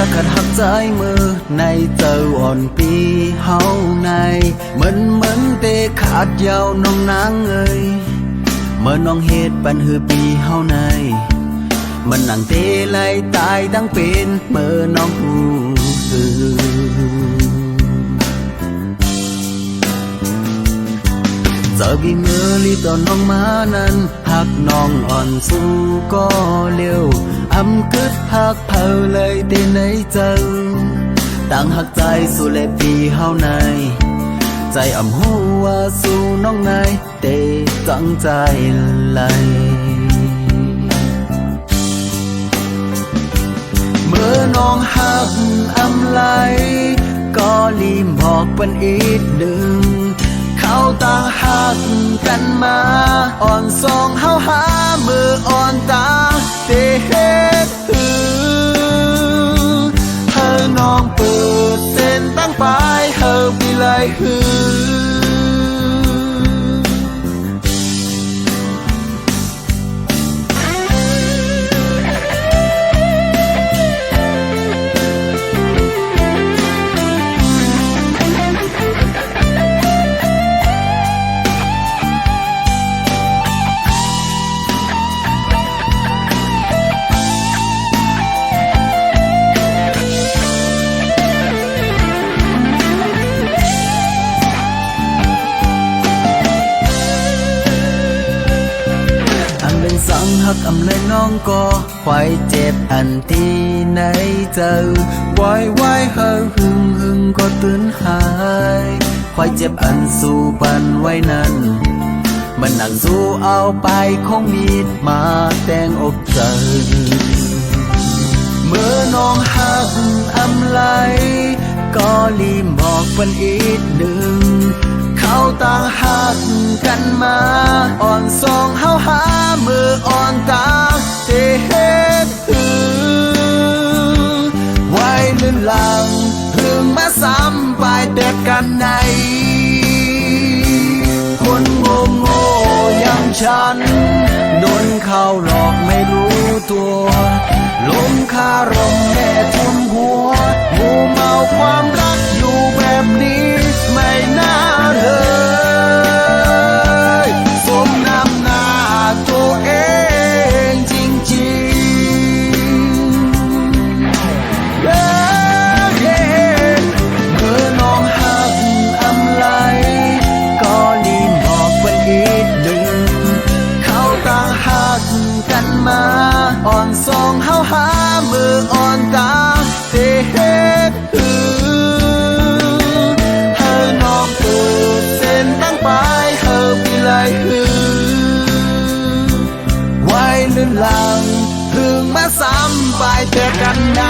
ta khát hấp trái mơ này tàu on pi hau này mẫn tê khát giàu nong nắng ơi mơ nong hết ban hư pi hau này mình nặng tê lại tai đang bên mơ nong giờ vì mưa li tao nong má nan hạc nong on su có liều âm cứt hạc thơ lời tên ấy châu tặng hạcใจsu lệ vì hao nàyใจẩm hoa su nong này tê chẳngใจlại mưa nong hạc âm lại có lim hอกbên ít đừngเขาต่างหักกันมาอ่อนสองเฮาหามืออ่อนตาเตเฮ็ดหือเฮาน้องเปิดเส้นตั้งปลายเฮาไปเลยหือสังหักอำเลยน้องก็ควายเจ็บอันที่ไหนเจอวายวายเฮาหึงก็ตื่นหายควายเจ็บอันสู้ปันไว้นั้นมันหนักสู้เอาไปคงมีดมาแต่งอกเจอเมื่อน้องหักอำไหลก็รีบบอกเป็นอีกหนึ่งเขาต่างหักกันมาอ่อนสองเฮาหามืออ่อนตาเตเฮ็ดหือไว้ลื่นหลังพึ่งมาซ้ำไปแต่กันในคนโง่อย่างฉันโดนเขาหลอกไม่รู้ตัวลมคารมแม่ทุนหัวงูเมาความรักอยู่แบบนี้ไม่น่าเลยสมน้ำหน้าตัวเองจริงๆเมื่อน้องหักอำไหลก็รีบบอกวันอีกหนึ่งเขาต่างหักกันมาอ่อนสองเฮาหามืออ่อนตาเตเฮ็ดหือเฮาน้องเปิดเส้นตั้งปลายเฮาไปเลยหือไว้ลื่นหลังพึ่งมาซ้ำไปแต่กันใด